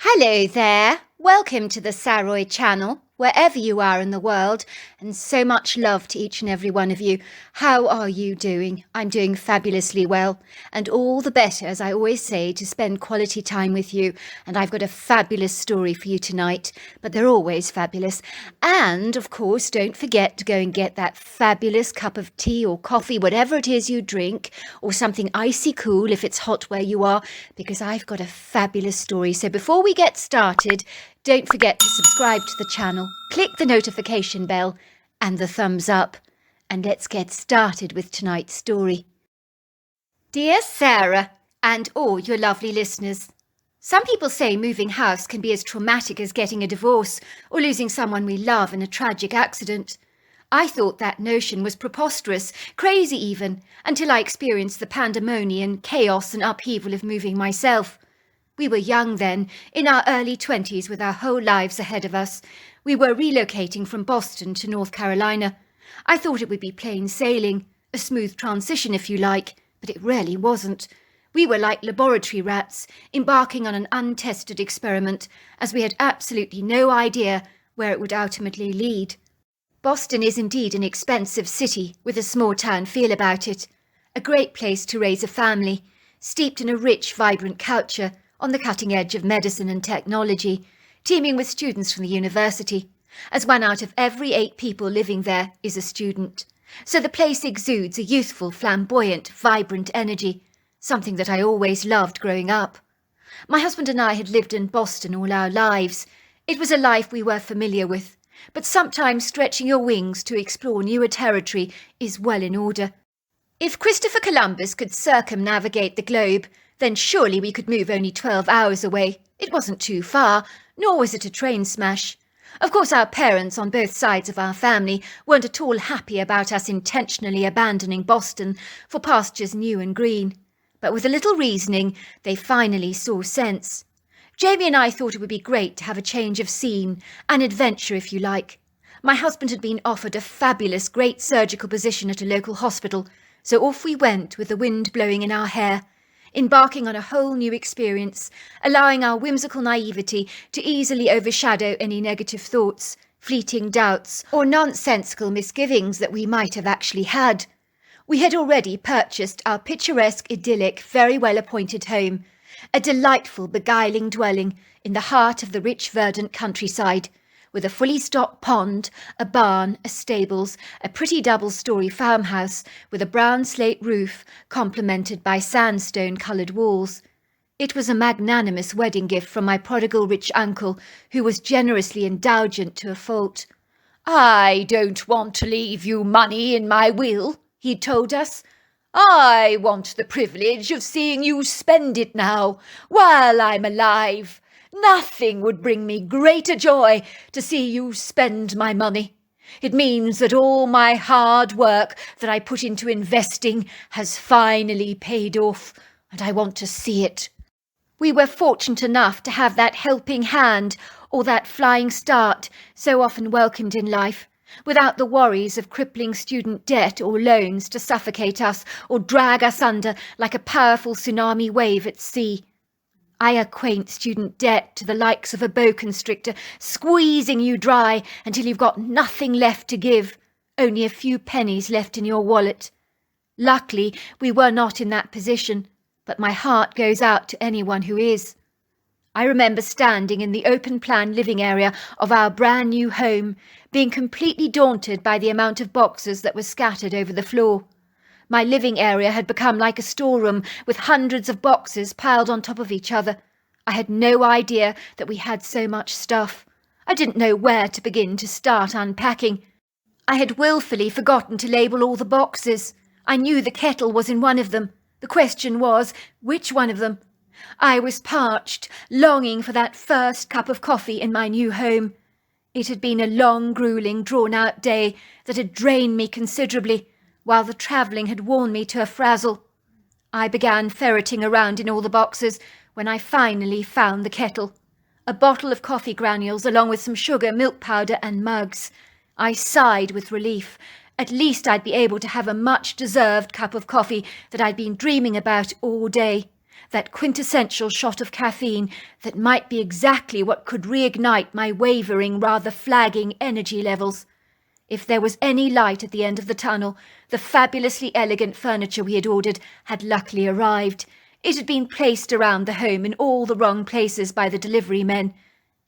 Hello there, welcome to the Saroy channel, wherever you are in the world, and so much love to each and every one of you. How are you doing? I'm doing fabulously well, and all the better, as I always say, to spend quality time with you. And I've got a fabulous story for you tonight, but they're always fabulous. And of course, don't forget to go and get that fabulous cup of tea or coffee, whatever it is you drink, or something icy cool if it's hot where you are, because I've got a fabulous story. So before we get started, don't forget to subscribe to the channel, click the notification bell and the thumbs up, and let's get started with tonight's story. Dear Sarah, and all your lovely listeners, some people say moving house can be as traumatic as getting a divorce or losing someone we love in a tragic accident. I thought that notion was preposterous, crazy even, until I experienced the pandemonium, chaos and upheaval of moving myself. We were young then, in our early 20s with our whole lives ahead of us. We were relocating from Boston to North Carolina. I thought it would be plain sailing, a smooth transition if you like, but it really wasn't. We were like laboratory rats, embarking on an untested experiment, as we had absolutely no idea where it would ultimately lead. Boston is indeed an expensive city with a small-town feel about it. A great place to raise a family, steeped in a rich, vibrant culture, on the cutting edge of medicine and technology, teeming with students from the university, as 1 out of every 8 people living there is a student. So the place exudes a youthful, flamboyant, vibrant energy, something that I always loved growing up. My husband and I had lived in Boston all our lives. It was a life we were familiar with, but sometimes stretching your wings to explore newer territory is well in order. If Christopher Columbus could circumnavigate the globe, then surely we could move only 12 hours away. It wasn't too far, nor was it a train smash. Of course, our parents on both sides of our family weren't at all happy about us intentionally abandoning Boston for pastures new and green. But with a little reasoning, they finally saw sense. Jamie and I thought it would be great to have a change of scene, an adventure if you like. My husband had been offered a fabulous great surgical position at a local hospital, so off we went with the wind blowing in our hair, embarking on a whole new experience, allowing our whimsical naivety to easily overshadow any negative thoughts, fleeting doubts, or nonsensical misgivings that we might have actually had. We had already purchased our picturesque, idyllic, very well-appointed home, a delightful, beguiling dwelling in the heart of the rich, verdant countryside, with a fully stocked pond, a barn, a stables, a pretty double-storey farmhouse with a brown slate roof complemented by sandstone-coloured walls. It was a magnanimous wedding gift from my prodigal rich uncle, who was generously indulgent to a fault. "I don't want to leave you money in my will," he'd told us. "I want the privilege of seeing you spend it now, while I'm alive. Nothing would bring me greater joy to see you spend my money. It means that all my hard work that I put into investing has finally paid off, and I want to see it." We were fortunate enough to have that helping hand, or that flying start, so often welcomed in life, without the worries of crippling student debt or loans to suffocate us or drag us under like a powerful tsunami wave at sea. I acquaint student debt to the likes of a boa constrictor, squeezing you dry until you've got nothing left to give, only a few pennies left in your wallet. Luckily, we were not in that position, but my heart goes out to anyone who is. I remember standing in the open-plan living area of our brand-new home, being completely daunted by the amount of boxes that were scattered over the floor. My living area had become like a storeroom with hundreds of boxes piled on top of each other. I had no idea that we had so much stuff. I didn't know where to begin to start unpacking. I had willfully forgotten to label all the boxes. I knew the kettle was in one of them. The question was, which one of them? I was parched, longing for that first cup of coffee in my new home. It had been a long, gruelling, drawn-out day that had drained me considerably, while the travelling had worn me to a frazzle. I began ferreting around in all the boxes when I finally found the kettle. A bottle of coffee granules along with some sugar, milk powder and mugs. I sighed with relief. At least I'd be able to have a much-deserved cup of coffee that I'd been dreaming about all day. that quintessential shot of caffeine that might be exactly what could reignite my wavering, rather flagging energy levels. If there was any light at the end of the tunnel, the fabulously elegant furniture we had ordered had luckily arrived. It had been placed around the home in all the wrong places by the delivery men.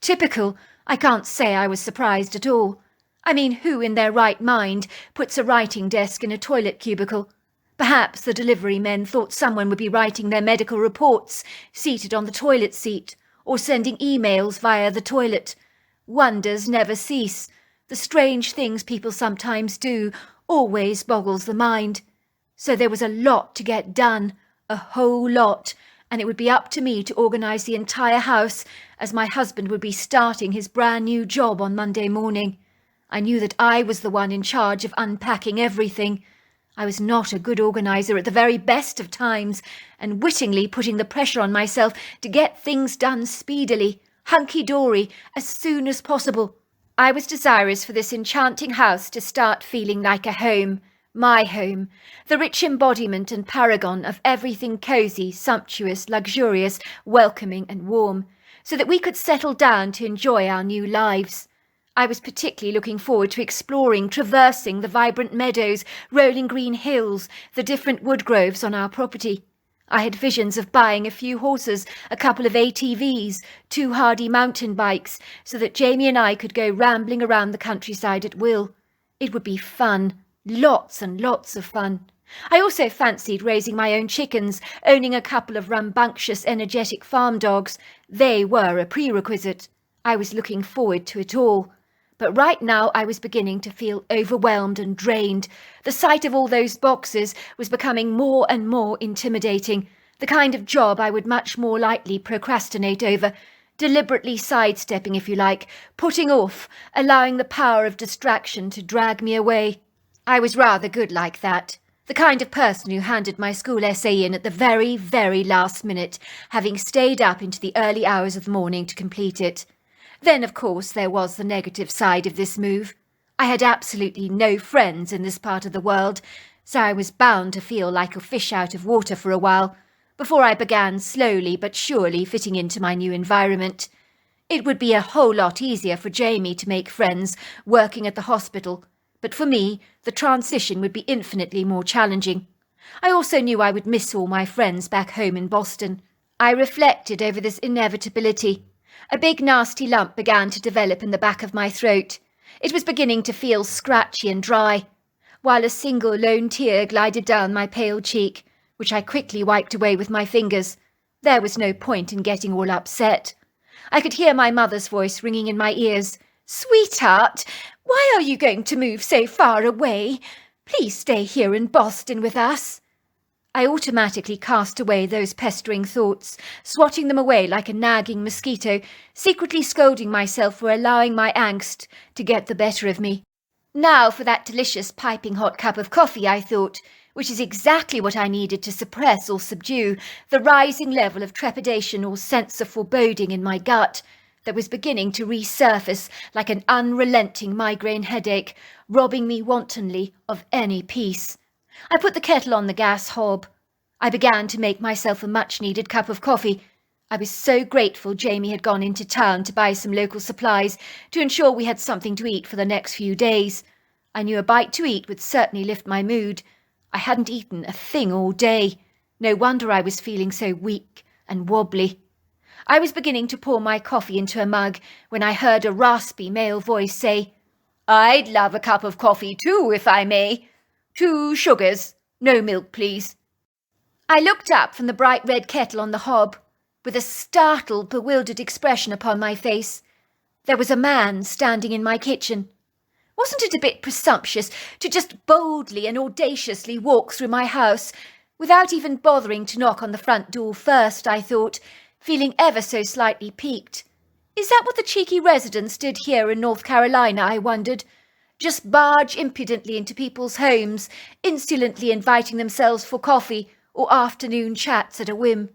Typical. I can't say I was surprised at all. I mean, who in their right mind puts a writing desk in a toilet cubicle? Perhaps the delivery men thought someone would be writing their medical reports seated on the toilet seat, or sending emails via the toilet. Wonders never cease. The strange things people sometimes do always boggles the mind. So there was a lot to get done, a whole lot, and it would be up to me to organise the entire house, as my husband would be starting his brand new job on Monday morning. I knew that I was the one in charge of unpacking everything. I was not a good organiser at the very best of times, and wittingly putting the pressure on myself to get things done speedily, hunky-dory, as soon as possible. I was desirous for this enchanting house to start feeling like a home, my home, the rich embodiment and paragon of everything cosy, sumptuous, luxurious, welcoming and warm, so that we could settle down to enjoy our new lives. I was particularly looking forward to exploring, traversing the vibrant meadows, rolling green hills, the different wood groves on our property. I had visions of buying a few horses, a couple of ATVs, 2 hardy mountain bikes, so that Jamie and I could go rambling around the countryside at will. It would be fun, lots and lots of fun. I also fancied raising my own chickens, owning a couple of rambunctious, energetic farm dogs. They were a prerequisite. I was looking forward to it all. But right now I was beginning to feel overwhelmed and drained. The sight of all those boxes was becoming more and more intimidating, the kind of job I would much more likely procrastinate over, deliberately sidestepping, if you like, putting off, allowing the power of distraction to drag me away. I was rather good like that. The kind of person who handed my school essay in at the very, very last minute, having stayed up into the early hours of the morning to complete it. Then, of course, there was the negative side of this move. I had absolutely no friends in this part of the world, so I was bound to feel like a fish out of water for a while, before I began slowly but surely fitting into my new environment. It would be a whole lot easier for Jamie to make friends working at the hospital, but for me, the transition would be infinitely more challenging. I also knew I would miss all my friends back home in Boston. I reflected over this inevitability. A big nasty lump began to develop in the back of my throat. It was beginning to feel scratchy and dry, while a single lone tear glided down my pale cheek, which I quickly wiped away with my fingers. There was no point in getting all upset. I could hear my mother's voice ringing in my ears. "Sweetheart, why are you going to move so far away? Please stay here in Boston with us." I automatically cast away those pestering thoughts, swatting them away like a nagging mosquito, secretly scolding myself for allowing my angst to get the better of me. Now for that delicious piping hot cup of coffee, I thought, which is exactly what I needed to suppress or subdue the rising level of trepidation or sense of foreboding in my gut that was beginning to resurface like an unrelenting migraine headache, robbing me wantonly of any peace. I put the kettle on the gas hob. I began to make myself a much-needed cup of coffee. I was so grateful Jamie had gone into town to buy some local supplies to ensure we had something to eat for the next few days. I knew a bite to eat would certainly lift my mood. I hadn't eaten a thing all day. No wonder I was feeling so weak and wobbly. I was beginning to pour my coffee into a mug when I heard a raspy male voice say, "I'd love a cup of coffee too, if I may. 2 sugars, no milk, please." I looked up from the bright red kettle on the hob, with a startled, bewildered expression upon my face. There was a man standing in my kitchen. Wasn't it a bit presumptuous to just boldly and audaciously walk through my house, without even bothering to knock on the front door first, I thought, feeling ever so slightly piqued. Is that what the cheeky residents did here in North Carolina, I wondered? Just barge impudently into people's homes, insolently inviting themselves for coffee or afternoon chats at a whim.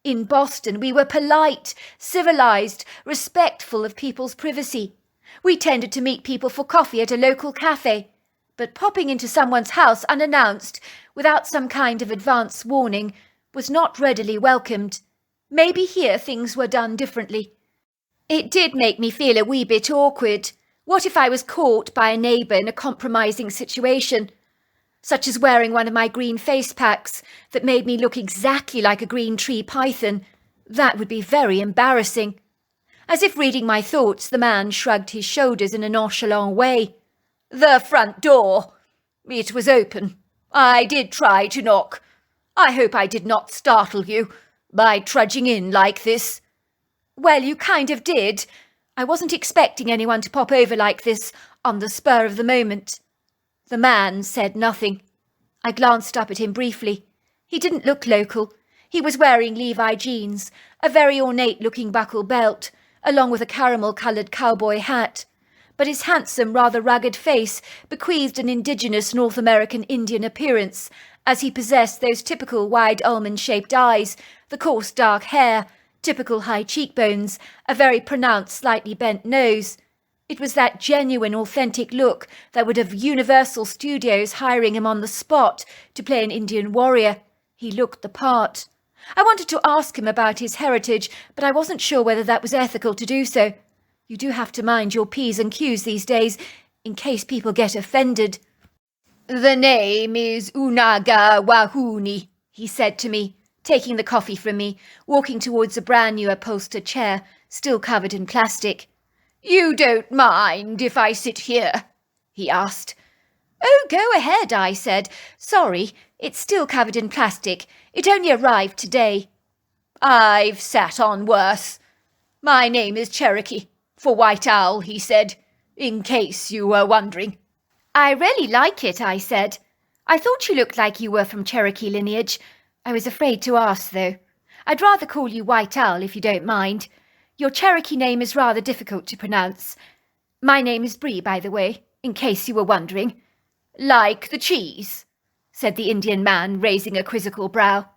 In Boston, we were polite, civilized, respectful of people's privacy. We tended to meet people for coffee at a local cafe, but popping into someone's house unannounced, without some kind of advance warning, was not readily welcomed. Maybe here things were done differently. It did make me feel a wee bit awkward. What if I was caught by a neighbour in a compromising situation, such as wearing one of my green face packs that made me look exactly like a green tree python? That would be very embarrassing. As if reading my thoughts, the man shrugged his shoulders in a nonchalant way. "The front door. It was open. I did try to knock. I hope I did not startle you by trudging in like this." "Well, you kind of did. I wasn't expecting anyone to pop over like this on the spur of the moment." The man said nothing. I glanced up at him briefly. He didn't look local. He was wearing Levi jeans, a very ornate-looking buckle belt, along with a caramel-coloured cowboy hat. But his handsome, rather rugged face bequeathed an indigenous North American Indian appearance, as he possessed those typical wide almond-shaped eyes, the coarse dark hair, typical high cheekbones, a very pronounced, slightly bent nose. It was that genuine, authentic look that would have Universal Studios hiring him on the spot to play an Indian warrior. He looked the part. I wanted to ask him about his heritage, but I wasn't sure whether that was ethical to do so. You do have to mind your P's and Q's these days, in case people get offended. "The name is Unaga Wahuni," he said to me, taking the coffee from me, walking towards a brand new upholstered chair, still covered in plastic. "You don't mind if I sit here?" he asked. "Oh, go ahead," I said. "Sorry, it's still covered in plastic. It only arrived today." "I've sat on worse. My name is Cherokee, for White Owl," he said, "in case you were wondering." "I really like it," I said. "I thought you looked like you were from Cherokee lineage. I was afraid to ask, though. I'd rather call you White Owl, if you don't mind. Your Cherokee name is rather difficult to pronounce. My name is Bree, by the way, in case you were wondering." "Like the cheese?" said the Indian man, raising a quizzical brow.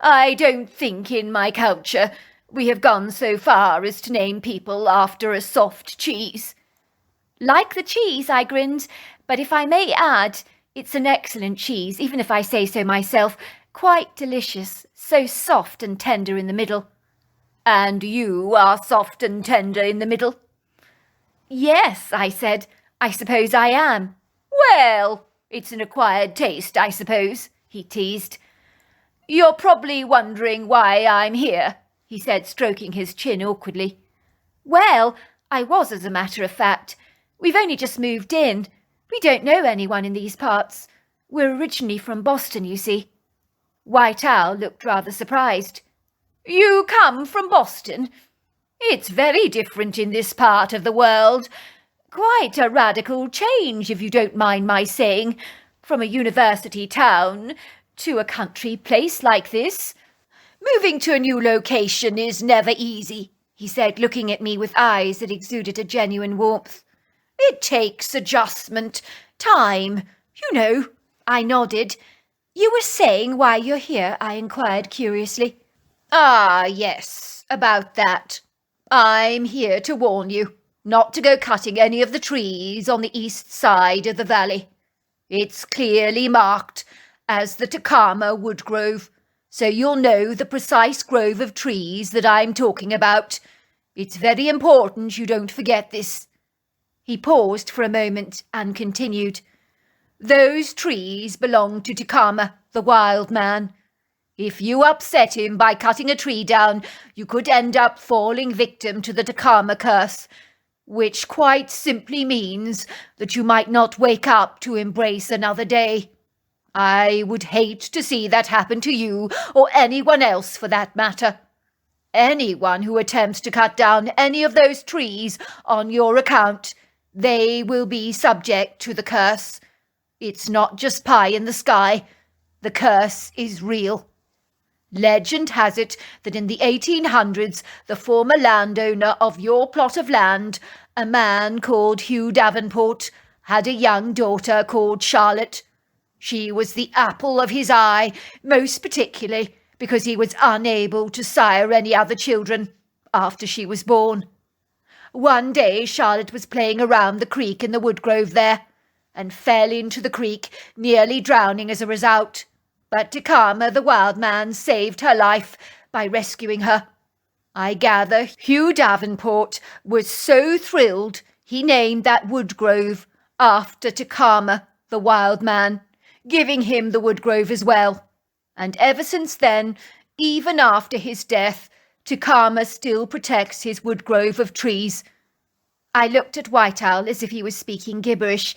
"I don't think in my culture we have gone so far as to name people after a soft cheese." "Like the cheese," I grinned, "but if I may add, it's an excellent cheese, even if I say so myself. Quite delicious, so soft and tender in the middle." "And you are soft and tender in the middle?" "Yes," I said, "I suppose I am." "Well, it's an acquired taste, I suppose," he teased. "You're probably wondering why I'm here," he said, stroking his chin awkwardly. "Well, I was, as a matter of fact. We've only just moved in. We don't know anyone in these parts. We're originally from Boston, you see." White Owl looked rather surprised. "You come from Boston? It's very different in this part of the world. Quite a radical change, if you don't mind my saying, from a university town to a country place like this. Moving to a new location is never easy," he said, looking at me with eyes that exuded a genuine warmth. "It takes adjustment, time, you know." I nodded. "You were saying why you're here?" I inquired curiously. "Ah, yes, about that. I'm here to warn you not to go cutting any of the trees on the east side of the valley. It's clearly marked as the Takama Wood Grove, so you'll know the precise grove of trees that I'm talking about. It's very important you don't forget this." He paused for a moment and continued. "Those trees belong to Takama, the wild man. If you upset him by cutting a tree down, you could end up falling victim to the Takama curse, which quite simply means that you might not wake up to embrace another day. I would hate to see that happen to you, or anyone else for that matter. Anyone who attempts to cut down any of those trees on your account, they will be subject to the curse. It's not just pie in the sky. The curse is real. Legend has it that in the 1800s, the former landowner of your plot of land, a man called Hugh Davenport, had a young daughter called Charlotte. She was the apple of his eye, most particularly because he was unable to sire any other children after she was born. One day Charlotte was playing around the creek in the wood grove there, and fell into the creek, nearly drowning as a result. but Takama the wild man saved her life by rescuing her. I gather Hugh Davenport was so thrilled he named that wood grove after Takama the wild man, giving him the wood grove as well. And ever since then, even after his death, Takama still protects his wood grove of trees. I looked at White Owl as if he was speaking gibberish.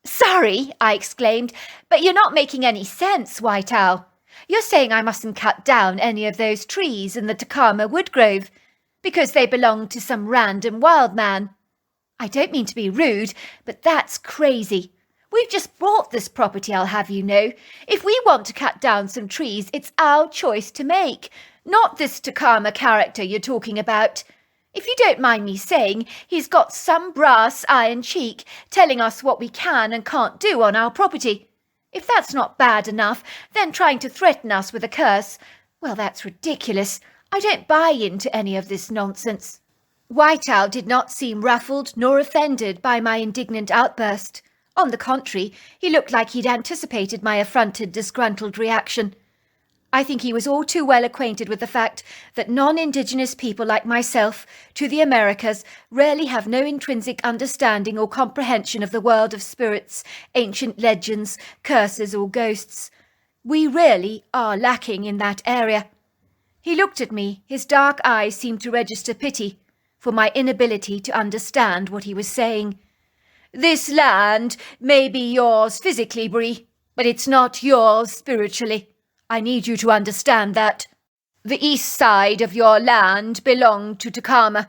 "Sorry," I exclaimed, "but you're not making any sense, White Owl. You're saying I mustn't cut down any of those trees in the Takama wood grove because they belong to some random wild man. I don't mean to be rude, but that's crazy. We've just bought this property, I'll have you know. If we want to cut down some trees, it's our choice to make, not this Takama character you're talking about. If you don't mind me saying, he's got some brass iron cheek telling us what we can and can't do on our property. If that's not bad enough, then trying to threaten us with a curse, well, that's ridiculous. I don't buy into any of this nonsense." White Owl did not seem ruffled nor offended by my indignant outburst. On the contrary, he looked like he'd anticipated my affronted, disgruntled reaction. I think he was all too well acquainted with the fact that non-Indigenous people like myself, to the Americas, rarely have no intrinsic understanding or comprehension of the world of spirits, ancient legends, curses or ghosts. We really are lacking in that area. He looked at me. His dark eyes seemed to register pity for my inability to understand what he was saying. "This land may be yours physically, Bree, but it's not yours spiritually. I need you to understand that. The east side of your land belonged to Takama,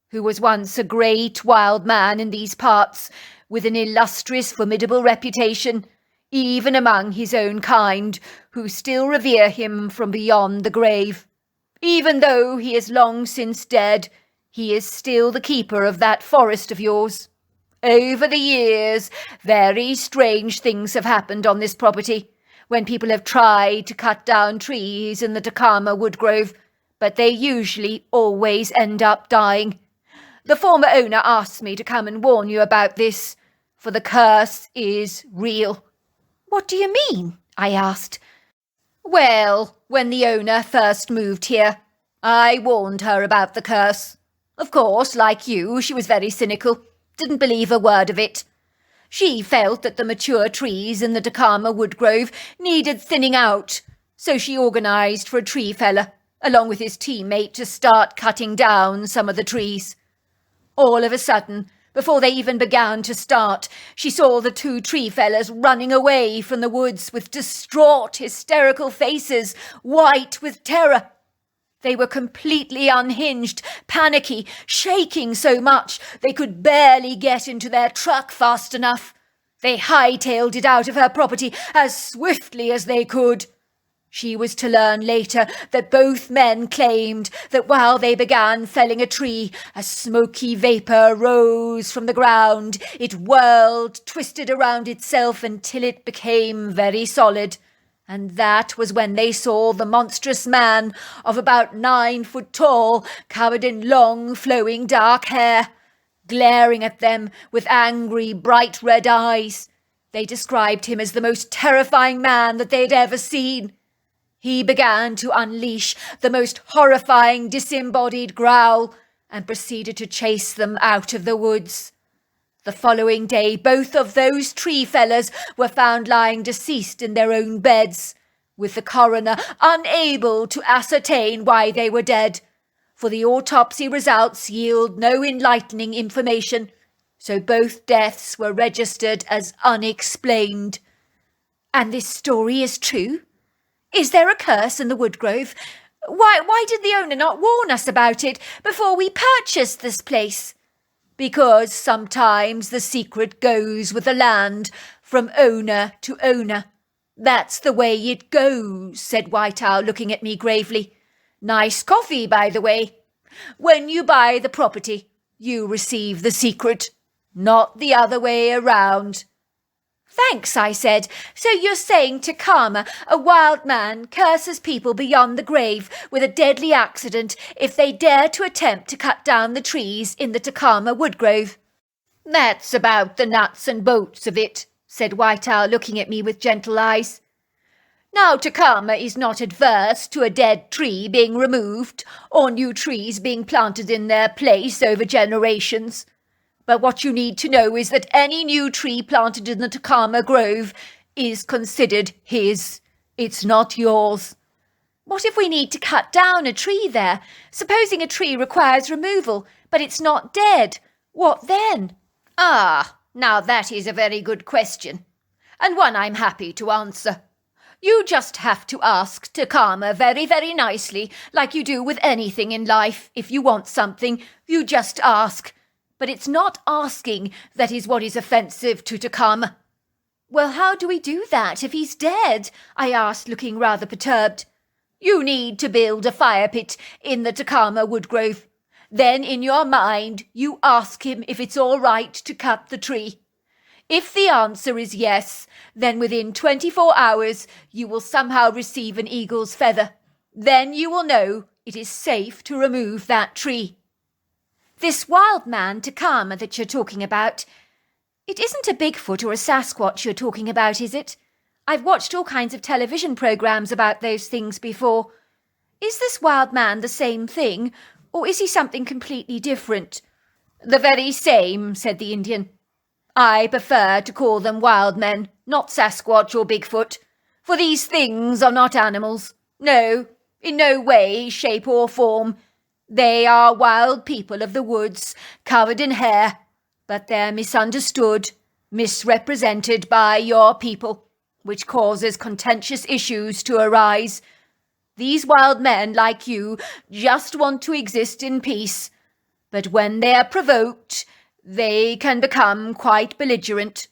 who was once a great wild man in these parts, with an illustrious, formidable reputation, even among his own kind, who still revere him from beyond the grave. Even though he is long since dead, he is still the keeper of that forest of yours. Over the years, very strange things have happened on this property, when people have tried to cut down trees in the Takama wood grove, but they usually always end up dying. The former owner asked me to come and warn you about this, for the curse is real." "What do you mean?" I asked. "Well, when the owner first moved here, I warned her about the curse. Of course, like you, she was very cynical, didn't believe a word of it. She felt that the mature trees in the Takama wood grove needed thinning out, so she organised for a tree feller, along with his teammate, to start cutting down some of the trees. All of a sudden, before they even began to start, she saw the two tree fellers running away from the woods with distraught, hysterical faces, white with terror. They were completely unhinged, panicky, shaking so much they could barely get into their truck fast enough. They hightailed it out of her property as swiftly as they could. She was to learn later that both men claimed that while they began felling a tree, a smoky vapour rose from the ground. It whirled, twisted around itself until it became very solid. And that was when they saw the monstrous man of about 9 foot tall, covered in long, flowing dark hair, glaring at them with angry, bright red eyes. They described him as the most terrifying man that they'd ever seen. He began to unleash the most horrifying disembodied growl and proceeded to chase them out of the woods. The following day, both of those tree fellers were found lying deceased in their own beds, with the coroner unable to ascertain why they were dead, for the autopsy results yield no enlightening information, so both deaths were registered as unexplained." "And this story is true? Is there a curse in the woodgrove? Why did the owner not warn us about it before we purchased this place?" "Because sometimes the secret goes with the land, from owner to owner. That's the way it goes," said White Owl, looking at me gravely. "Nice coffee, by the way. When you buy the property, you receive the secret, not the other way around." "Thanks," I said. "So you're saying Takama, a wild man, curses people beyond the grave with a deadly accident if they dare to attempt to cut down the trees in the Takama woodgrove?" "That's about the nuts and bolts of it," said White Owl, looking at me with gentle eyes. Now Takama is not adverse to a dead tree being removed or new trees being planted in their place over generations. But what you need to know is that any new tree planted in the Takama Grove is considered his. It's not yours. What if we need to cut down a tree there? Supposing a tree requires removal, but it's not dead. What then? Ah, now that is a very good question, and one I'm happy to answer. You just have to ask Takama very, very nicely, like you do with anything in life. If you want something, you just ask. But it's not asking that is what is offensive to Takama. Well, how do we do that if he's dead? I asked, looking rather perturbed. You need to build a fire pit in the Takama woodgrove. Then in your mind, you ask him if it's all right to cut the tree. If the answer is yes, then within 24 hours you will somehow receive an eagle's feather. Then you will know it is safe to remove that tree. This wild man, Takama, that you're talking about, it isn't a Bigfoot or a Sasquatch you're talking about, is it? I've watched all kinds of television programs about those things before. Is this wild man the same thing, or is he something completely different? The very same, said the Indian. I prefer to call them wild men, not Sasquatch or Bigfoot, for these things are not animals. No, in no way, shape or form. They are wild people of the woods, covered in hair, but they're misunderstood, misrepresented by your people, which causes contentious issues to arise. These wild men, like you, just want to exist in peace, but when they are provoked, they can become quite belligerent.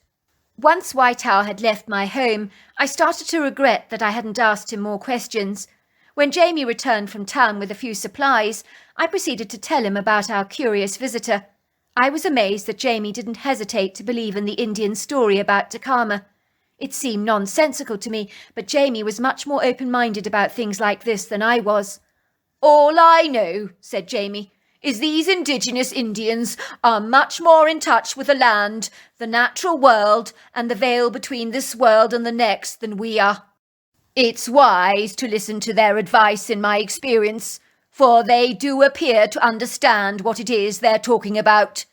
Once White Owl had left my home, I started to regret that I hadn't asked him more questions. When Jamie returned from town with a few supplies, I proceeded to tell him about our curious visitor. I was amazed that Jamie didn't hesitate to believe in the Indian story about Takama. It seemed nonsensical to me, but Jamie was much more open-minded about things like this than I was. All I know, said Jamie, is these indigenous Indians are much more in touch with the land, the natural world, and the veil between this world and the next than we are. It's wise to listen to their advice in my experience, for they do appear to understand what it is they're talking about.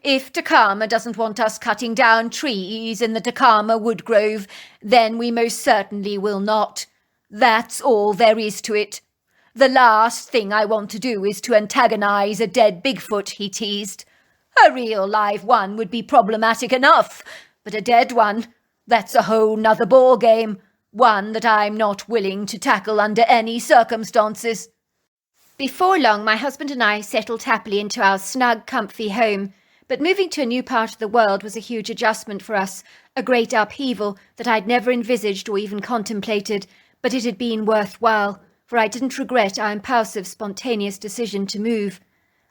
If Takama doesn't want us cutting down trees in the Takama woodgrove, then we most certainly will not. That's all there is to it. The last thing I want to do is to antagonize a dead Bigfoot, he teased. A real live one would be problematic enough, but a dead one, that's a whole nother ball game, one that I'm not willing to tackle under any circumstances. Before long, my husband and I settled happily into our snug, comfy home, but moving to a new part of the world was a huge adjustment for us, a great upheaval that I'd never envisaged or even contemplated, but it had been worthwhile, for I didn't regret our impulsive, spontaneous decision to move.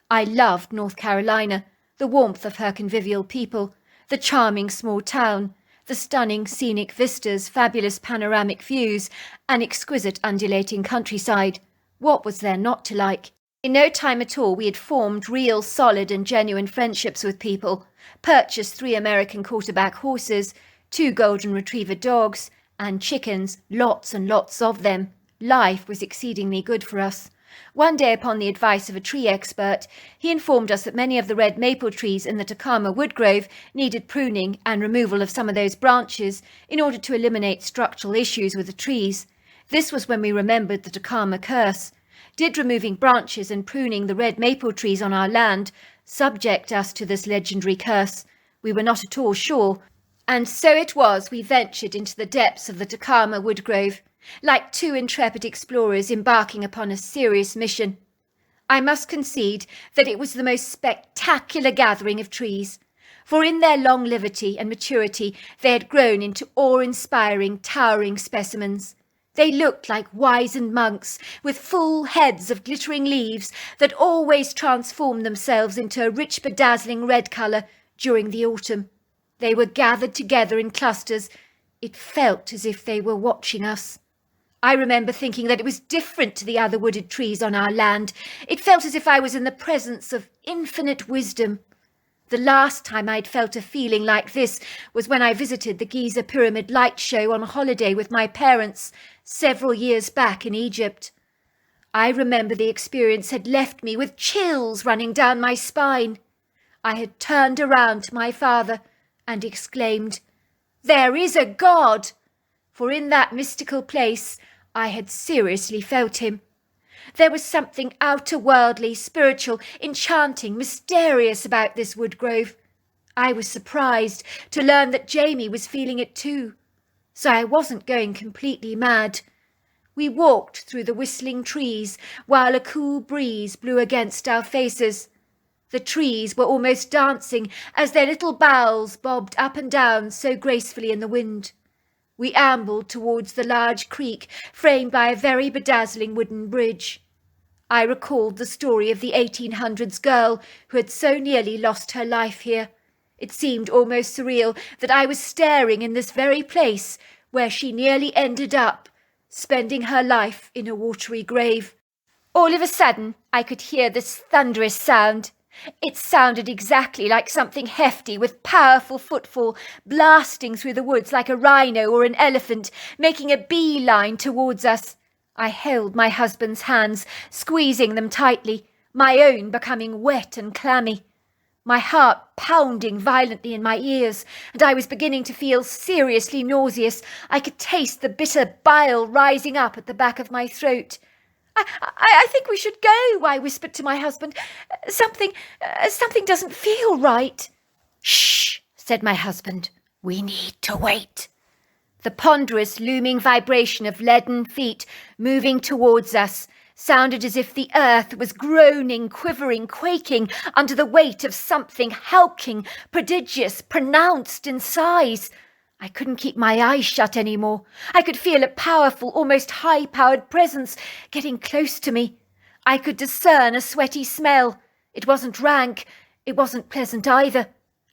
I loved North Carolina, the warmth of her convivial people, the charming small town, the stunning scenic vistas, fabulous panoramic views, and exquisite undulating countryside. What was there not to like? In no time at all we had formed real, solid and genuine friendships with people, purchased 3 American quarterback horses, 2 golden retriever dogs, and chickens, lots and lots of them. Life was exceedingly good for us. One day, upon the advice of a tree expert, he informed us that many of the red maple trees in the Takama woodgrove needed pruning and removal of some of those branches in order to eliminate structural issues with the trees. This was when we remembered the Takama curse. Did removing branches and pruning the red maple trees on our land subject us to this legendary curse? We were not at all sure, and so it was we ventured into the depths of the Takama woodgrove, like 2 intrepid explorers embarking upon a serious mission. I must concede that it was the most spectacular gathering of trees, for in their longevity and maturity they had grown into awe-inspiring, towering specimens. They looked like wizened monks, with full heads of glittering leaves that always transformed themselves into a rich, bedazzling red colour during the autumn. They were gathered together in clusters. It felt as if they were watching us. I remember thinking that it was different to the other wooded trees on our land. It felt as if I was in the presence of infinite wisdom. The last time I'd felt a feeling like this was when I visited the Giza Pyramid Light Show on holiday with my parents. several years back in Egypt. I remember the experience had left me with chills running down my spine. I had turned around to my father and exclaimed, "There is a God!" For in that mystical place I had seriously felt him. There was something outer-worldly, spiritual, enchanting, mysterious about this wood grove. I was surprised to learn that Jamie was feeling it too, so I wasn't going completely mad. We walked through the whistling trees while a cool breeze blew against our faces. The trees were almost dancing as their little boughs bobbed up and down so gracefully in the wind. We ambled towards the large creek framed by a very bedazzling wooden bridge. I recalled the story of the 1800s girl who had so nearly lost her life here. It seemed almost surreal that I was staring in this very place where she nearly ended up, spending her life in a watery grave. All of a sudden, I could hear this thunderous sound. It sounded exactly like something hefty with powerful footfall blasting through the woods like a rhino or an elephant, making a beeline towards us. I held my husband's hands, squeezing them tightly, my own becoming wet and clammy. My heart pounding violently in my ears, and I was beginning to feel seriously nauseous. I could taste the bitter bile rising up at the back of my throat. I think we should go, I whispered to my husband. Something doesn't feel right. Shh, said my husband. We need to wait. The ponderous, looming vibration of leaden feet moving towards us sounded as if the earth was groaning, quivering, quaking under the weight of something hulking, prodigious, pronounced in size. I couldn't keep my eyes shut anymore. I could feel a powerful, almost high-powered presence getting close to me. I could discern a sweaty smell. It wasn't rank. It wasn't pleasant either.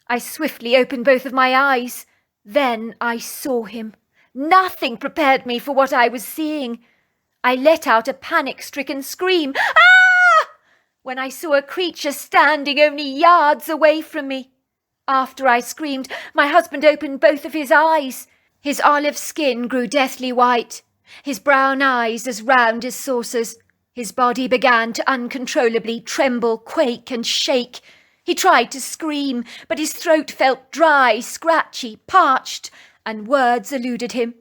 I swiftly opened both of my eyes. Then I saw him. Nothing prepared me for what I was seeing. I let out a panic-stricken scream. Ah! When I saw a creature standing only yards away from me. After I screamed, my husband opened both of his eyes. His olive skin grew deathly white, his brown eyes as round as saucers. His body began to uncontrollably tremble, quake, and shake. He tried to scream, but his throat felt dry, scratchy, parched, and words eluded him.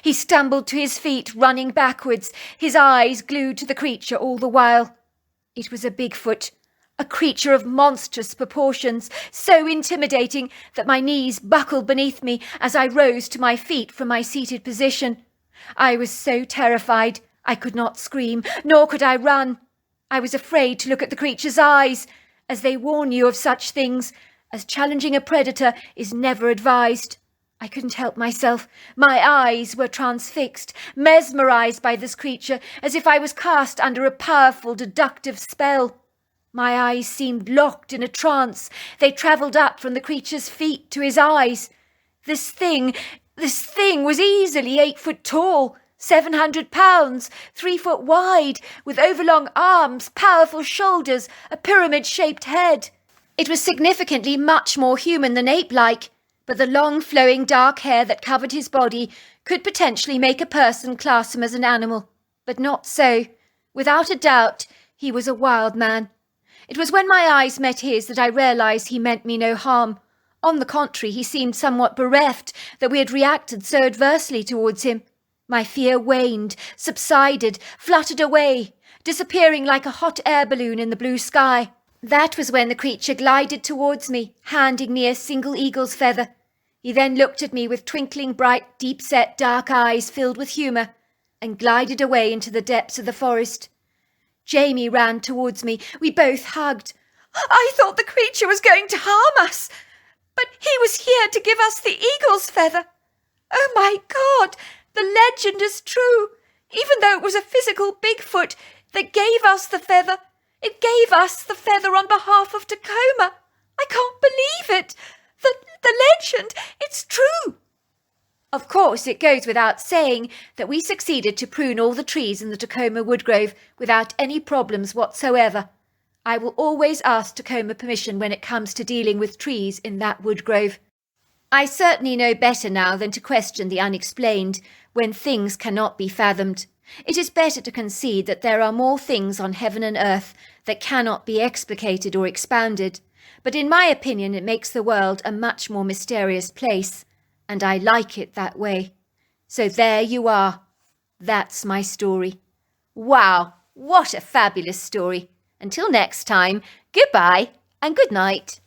He stumbled to his feet, running backwards, his eyes glued to the creature all the while. It was a Bigfoot. A creature of monstrous proportions, so intimidating that my knees buckled beneath me as I rose to my feet from my seated position. I was so terrified I could not scream, nor could I run. I was afraid to look at the creature's eyes, as they warn you of such things, as challenging a predator is never advised. I couldn't help myself. My eyes were transfixed, mesmerized by this creature, as if I was cast under a powerful deductive spell. My eyes seemed locked in a trance. They travelled up from the creature's feet to his eyes. This thing was easily 8 foot tall, 700 pounds, 3 foot wide, with overlong arms, powerful shoulders, a pyramid-shaped head. It was significantly much more human than ape-like, but the long flowing dark hair that covered his body could potentially make a person class him as an animal. But not so. Without a doubt, he was a wild man. It was when my eyes met his that I realised he meant me no harm. On the contrary, he seemed somewhat bereft that we had reacted so adversely towards him. My fear waned, subsided, fluttered away, disappearing like a hot air balloon in the blue sky. That was when the creature glided towards me, handing me a single eagle's feather. He then looked at me with twinkling, bright, deep-set, dark eyes filled with humour, and glided away into the depths of the forest. Jamie ran towards me. We both hugged. I thought the creature was going to harm us, but he was here to give us the eagle's feather. Oh my God, the legend is true. Even though it was a physical Bigfoot that gave us the feather, it gave us the feather on behalf of Tacoma. I can't believe it. The legend, it's true. Of course, it goes without saying that we succeeded to prune all the trees in the Tacoma woodgrove without any problems whatsoever. I will always ask Tacoma permission when it comes to dealing with trees in that woodgrove. I certainly know better now than to question the unexplained, when things cannot be fathomed. It is better to concede that there are more things on heaven and earth that cannot be explicated or expounded, but in my opinion it makes the world a much more mysterious place, and I like it that way. So there you are. That's my story. Wow, what a fabulous story. Until next time, goodbye and good night.